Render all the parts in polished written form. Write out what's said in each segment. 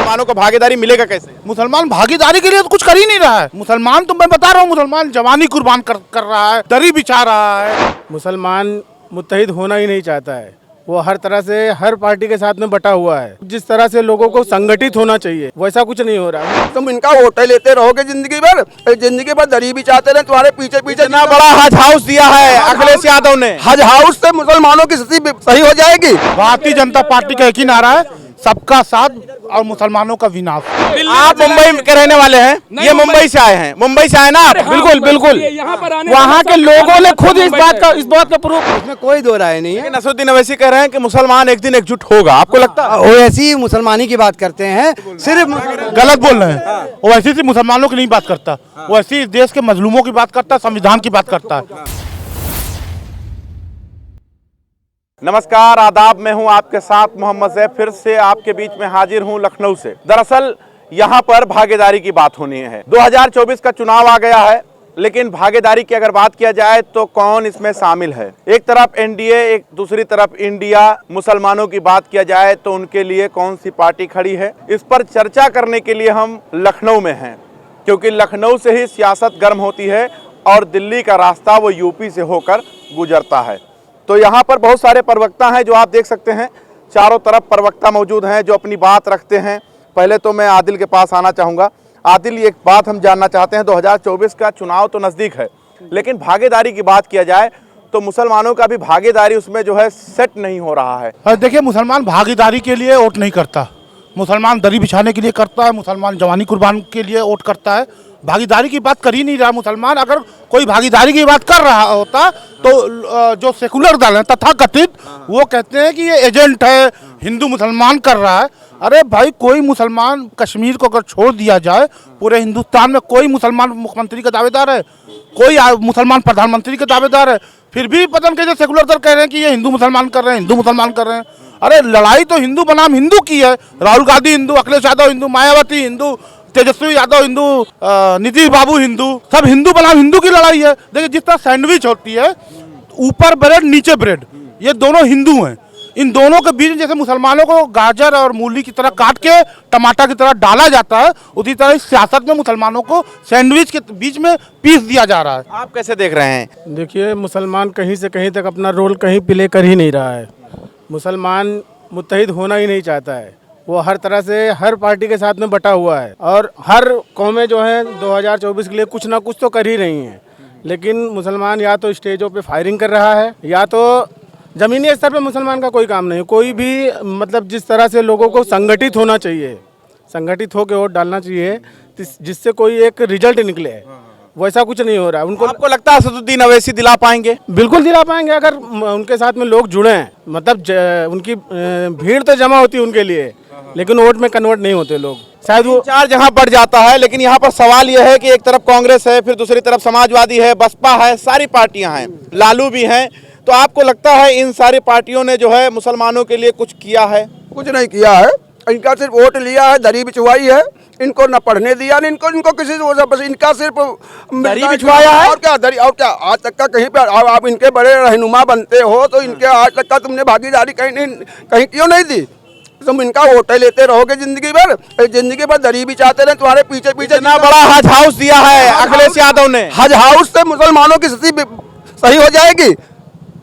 मुसलमानों को भागीदारी मिलेगा कैसे? मुसलमान भागीदारी के लिए तो कुछ कर ही नहीं रहा है। मुसलमान तो मैं बता रहा हूँ, मुसलमान जवानी कुर्बान कर रहा है, दरी बिछा रहा है। मुसलमान मुत्तहिद होना ही नहीं चाहता है। वो हर तरह से हर पार्टी के साथ में बटा हुआ है। जिस तरह से लोगों को संगठित होना चाहिए वैसा कुछ नहीं हो रहा है। तुम इनका वोट लेते रहोगे जिंदगी भर दरी बिछाते रहे, तुम्हारे पीछे पीछे। इतना बड़ा हज हाउस दिया है अखिलेश यादव ने। हज हाउस से मुसलमानों की स्थिति सही हो जाएगी। भारतीय जनता पार्टी का एक ही नारा है, सबका साथ और मुसलमानों का विनाश। आप मुंबई के रहने वाले हैं, ये मुंबई से आए हैं, मुंबई से आए ना आप? बिल्कुल बिल्कुल, वहाँ के लोगों ने खुद इस बात का प्रूफ, इसमें कोई दो राय नहीं है। नसरुद्दीन अवैसी कह रहे हैं कि मुसलमान एक दिन एकजुट होगा, आपको लगता है? ओवैसी मुसलमानी की बात करते हैं, सिर्फ गलत बोल रहे हैं। ओवैसी से मुसलमानों की नहीं बात करता, ओवैसी देश के मजलूमों की बात करता, संविधान की बात करता है। नमस्कार, आदाब, मैं हूं आपके साथ मोहम्मद ज़ैद, फिर से आपके बीच में हाजिर हूं लखनऊ से। दरअसल यहां पर भागीदारी की बात होनी है। 2024 का चुनाव आ गया है, लेकिन भागीदारी की अगर बात किया जाए तो कौन इसमें शामिल है? एक तरफ एनडीए, एक दूसरी तरफ इंडिया। मुसलमानों की बात किया जाए तो उनके लिए कौन सी पार्टी खड़ी है? इस पर चर्चा करने के लिए हम लखनऊ में हैं, क्योंकि लखनऊ से ही सियासत गर्म होती है और दिल्ली का रास्ता वो यूपी से होकर गुजरता है। तो यहाँ पर बहुत सारे प्रवक्ता हैं जो आप देख सकते हैं, चारों तरफ प्रवक्ता मौजूद हैं जो अपनी बात रखते हैं। पहले तो मैं आदिल के पास आना चाहूँगा। आदिल, एक बात हम जानना चाहते हैं, 2024 का चुनाव तो नज़दीक है, लेकिन भागीदारी की बात किया जाए तो मुसलमानों का भी भागीदारी उसमें जो है सेट नहीं हो रहा है। देखिए, मुसलमान भागीदारी के लिए वोट नहीं करता, मुसलमान दरी बिछाने के लिए करता है, मुसलमान जवानी कुर्बान के लिए वोट करता है। भागीदारी की बात कर ही नहीं रहा मुसलमान। अगर कोई भागीदारी की बात कर रहा होता तो जो सेकुलर दल है तथाकथित, वो कहते हैं कि ये एजेंट है, हिंदू मुसलमान कर रहा है। अरे भाई, कोई मुसलमान, कश्मीर को अगर छोड़ दिया जाए, पूरे हिंदुस्तान में कोई मुसलमान मुख्यमंत्री का दावेदार है, कोई मुसलमान प्रधानमंत्री का दावेदार है, फिर भी पता नहीं कैसे सेकुलर दल कह रहे हैं कि ये हिंदू मुसलमान कर रहे हैं, हिंदू मुसलमान कर रहे हैं। अरे लड़ाई तो हिंदू बनाम हिंदू की है। राहुल गांधी हिंदू, अखिलेश यादव हिंदू, मायावती हिंदू, तेजस्वी यादव हिंदू, नीतीश बाबू हिंदू, सब हिंदू बनाम हिंदू की लड़ाई है। देखिए, जिस तरह सैंडविच होती है, ऊपर ब्रेड नीचे ब्रेड, ये दोनों हिंदू हैं। इन दोनों के बीच जैसे मुसलमानों को गाजर और मूली की तरह काट के टमाटर की तरह डाला जाता है, उसी तरह इस सियासत में मुसलमानों को सैंडविच के बीच में पीस दिया जा रहा है। आप कैसे देख रहे हैं? देखिए, मुसलमान कहीं से कहीं तक अपना रोल कहीं प्ले कर ही नहीं रहा है। मुसलमान मुत्तहिद होना ही नहीं चाहता है। वो हर तरह से हर पार्टी के साथ में बटा हुआ है और हर कौमें जो हैं 2024 के लिए कुछ ना कुछ तो कर ही रही हैं, लेकिन मुसलमान या तो स्टेजों पे फायरिंग कर रहा है, या तो ज़मीनी स्तर पे मुसलमान का कोई काम नहीं। कोई भी मतलब जिस तरह से लोगों को संगठित होना चाहिए, संगठित होकर वोट डालना चाहिए जिससे कोई एक रिजल्ट निकले, वैसा कुछ नहीं हो रहा है। आपको लगता है नसरुद्दीन अवैसी दिला पाएंगे? बिल्कुल दिला पाएंगे, अगर उनके साथ में लोग जुड़े हैं। मतलब उनकी भीड़ तो जमा होती है उनके लिए, लेकिन वोट में कन्वर्ट नहीं होते लोग। शायद वो चार जहां बढ़ जाता है, लेकिन यहाँ पर सवाल यह है कि एक तरफ कांग्रेस है, फिर दूसरी तरफ समाजवादी है, बसपा है, सारी पार्टियां हैं, लालू भी हैं। तो आपको लगता है इन सारी पार्टियों ने जो है मुसलमानों के लिए कुछ किया है? कुछ नहीं किया है। इनका सिर्फ वोट लिया है, दरी बिछवाई है, इनको न पढ़ने दिया, न इनको किसी से, बस इनका सिर्फ दरी बिछवाया है। और क्या दरी, और क्या आज तक का कहीं पे आप इनके बड़े रहनुमा बनते हो तो इनके आज तक का तुमने भागीदारी कहीं क्यों नहीं दी? तुम इनका वोट लेते रहोगे जिंदगी भर दरी बिछाते रहे, तुम्हारे पीछे पीछे। इतना बड़ा हज हाउस दिया है अखिलेश यादव ने। हज हाउस से मुसलमानों की स्थिति सही हो जाएगी।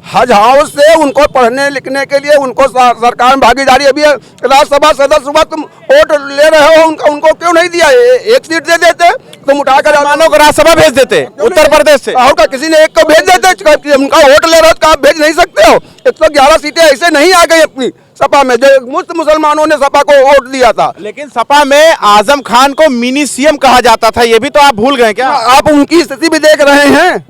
हज हाउस से उनको पढ़ने लिखने के लिए उनको सरकार में भागीदारी। अभी राज्यसभा सदस्य हुआ, तुम वोट ले रहे हो, उनको क्यों नहीं दिया? एक सीट दे देते, तुम उठाकर मुसलमानों को राज्यसभा भेज देते उत्तर प्रदेश से। और क्या किसी ने एक को भेज देते? उनका वोट ले रहे हो तो आप भेज नहीं सकते हो? 111 सीटें ऐसे नहीं आ गई अपनी सपा में, जो मुफ्त मुसलमानों ने सपा को वोट दिया था। लेकिन सपा में आजम खान को मिनी सीएम कहा जाता था, ये भी तो आप भूल गए क्या? आप उनकी स्थिति भी देख रहे हैं,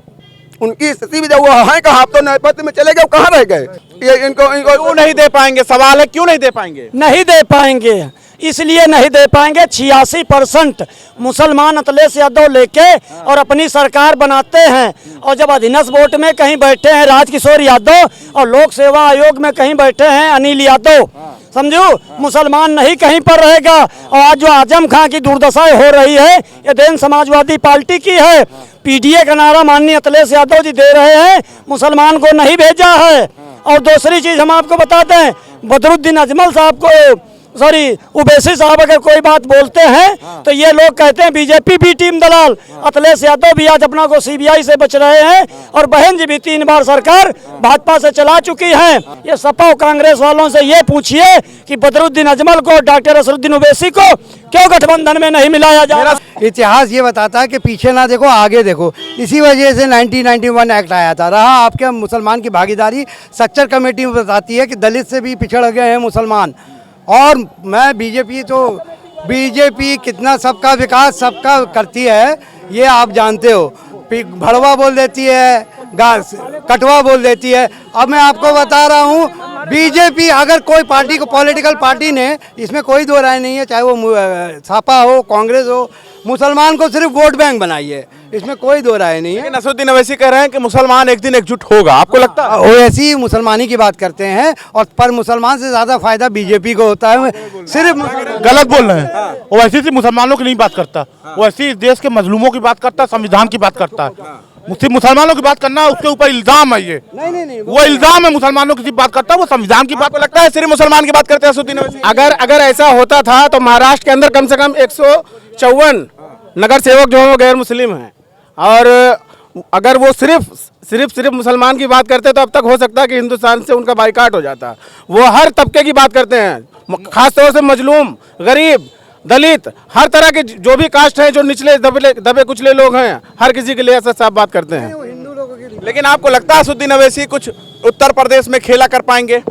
उनकी स्थिति भी वो है कहाँ? आप तो नेपथ्य में चले गए, कहाँ रह गए? ये इनको क्यों नहीं दे पाएंगे? सवाल है, क्यों नहीं दे पाएंगे? नहीं दे पाएंगे, इसलिए नहीं दे पाएंगे। 86% मुसलमान अखिलेश यादव लेके और अपनी सरकार बनाते हैं, और जब अधीनस्थ वोट में कहीं बैठे हैं राजकिशोर यादव और लोक सेवा आयोग में कहीं बैठे हैं अनिल यादव, समझो मुसलमान नहीं कहीं पर रहेगा। और आज जो आजम खां की दुर्दशा हो रही है, ये देन समाजवादी पार्टी की है। पीडीए का नारा माननीय अखिलेश यादव जी दे रहे हैं, मुसलमान को नहीं भेजा है। और दूसरी चीज हम आपको बता दें, बदरुद्दीन अजमल साहब को सॉरी ओवैसी साहब अगर कोई बात बोलते हैं तो ये लोग कहते हैं बीजेपी भी टीम दलाल। अखिलेश यादव भी आज अपना को सीबीआई से बच रहे हैं और बहन जी भी 3 बार सरकार भाजपा से चला चुकी हैं। ये सपा और कांग्रेस वालों से ये पूछिए कि बदरुद्दीन अजमल को, डॉक्टर असरुद्दीन ओवैसी को क्यों गठबंधन में नहीं मिलाया जा रहा। इतिहास ये बताता है कि पीछे ना देखो आगे देखो। इसी वजह से 1991 एक्ट आया था। रहा आपके मुसलमान की भागीदारी, स्ट्रक्चर कमेटी में बताती है कि दलित से भी पिछड़ गए हैं मुसलमान। और मैं बीजेपी कितना सबका विकास सबका करती है ये आप जानते हो। भड़वा बोल देती है, कटवा बोल देती है। अब मैं आपको बता रहा हूँ बीजेपी अगर कोई पार्टी को, पॉलिटिकल पार्टी ने, इसमें कोई दो राय नहीं है, चाहे वो सपा हो, कांग्रेस हो, मुसलमान को सिर्फ वोट बैंक बनाई है, इसमें कोई दो राय नहीं है। असदुद्दीन ओवैसी कह रहे हैं कि मुसलमान एक दिन एकजुट होगा, आपको लगता है? ओवैसी मुसलमानी की बात करते हैं और पर मुसलमान से ज्यादा फायदा बीजेपी को होता है। सिर्फ गलत बोल रहे हैं। ओवैसी सिर्फ मुसलमानों की नहीं बात करता, ओवैसी देश के मजलूमों की बात करता है, संविधान की बात करता है। सिर्फ मुसलमानों की बात करना उसके ऊपर इल्जाम है। ये नहीं वो इल्जाम है, मुसलमानों की सिर्फ बात करता है, वो संविधान की बात आपको लगता है सिर्फ मुसलमान की बात करते हैं असदुद्दीन ओवैसी? अगर ऐसा होता था तो महाराष्ट्र के अंदर कम से कम 154 नगर सेवक जो हैं वो गैर मुस्लिम हैं। और अगर वो सिर्फ मुसलमान की बात करते तो अब तक हो सकता है कि हिंदुस्तान से उनका बाइकाट हो जाता। वो हर तबके की बात करते हैं, खासतौर से मजलूम, गरीब, दलित, हर तरह के जो भी कास्ट हैं, जो निचले दबे कुचले लोग हैं, हर किसी के लिए ऐसा साफ बात करते हैं। लेकिन आपको लगता है असदुद्दीन ओवैसी कुछ उत्तर प्रदेश में खेला कर पाएंगे?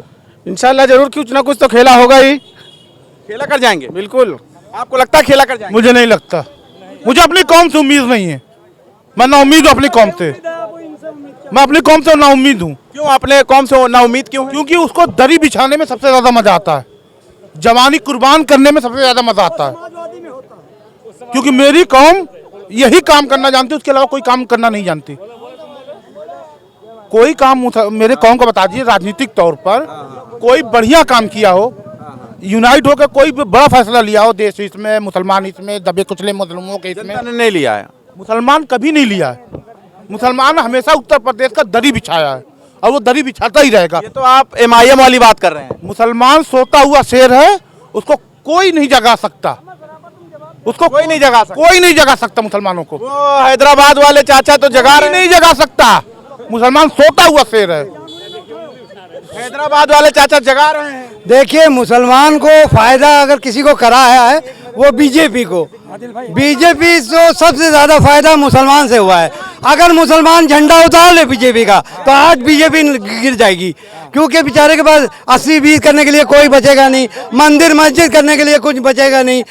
इंशाल्लाह जरूर कुछ ना कुछ तो खेला होगा ही। खेला कर जाएंगे? बिल्कुल। आपको लगता है खेला कर जाएंगे? मुझे नहीं लगता। मुझे अपनी कौम से उम्मीद नहीं है। मैं ना उम्मीद हूँ अपनी कौम से, मैं अपनी कौम से ना उम्मीद हूँ। क्यों अपने कौम से ना उम्मीद क्यों? क्योंकि उसको दरी बिछाने में सबसे ज्यादा मजा आता है, जवानी कुर्बान करने में सबसे ज्यादा मजा आता है। क्योंकि मेरी कौम यही काम करना जानती है, उसके अलावा कोई काम करना नहीं जानती। कोई काम मेरे कौम को बता दीजिए राजनीतिक तौर पर कोई बढ़िया काम किया हो, यूनाइट होकर कोई बड़ा फैसला लिया हो देश इसमें, मुसलमान इसमें, दबे कुचले मुसलमानों के इसमें नहीं लिया है। मुसलमान कभी नहीं लिया है। मुसलमान हमेशा उत्तर प्रदेश का दरी बिछाया है और वो दरी बिछाता ही रहेगा। ये तो आप MIM वाली बात कर रहे हैं। मुसलमान सोता हुआ शेर है, उसको कोई नहीं जगा सकता, उसको कोई नहीं जगा सकता। कोई नहीं जगा सकता मुसलमानों को। वो हैदराबाद वाले चाचा तो जगा रहे नहीं जगा सकता, मुसलमान सोता हुआ शेर है। हैदराबाद वाले चाचा जगा रहे हैं। देखिए मुसलमान को फायदा अगर किसी को कराया है वो बीजेपी को। बीजेपी से सबसे ज्यादा फायदा मुसलमान से हुआ है। अगर मुसलमान झंडा उतार ले बीजेपी का तो आज बीजेपी गिर जाएगी, क्योंकि बेचारे के पास 80-20 करने के लिए कोई बचेगा नहीं, मंदिर मस्जिद करने के लिए कुछ बचेगा नहीं।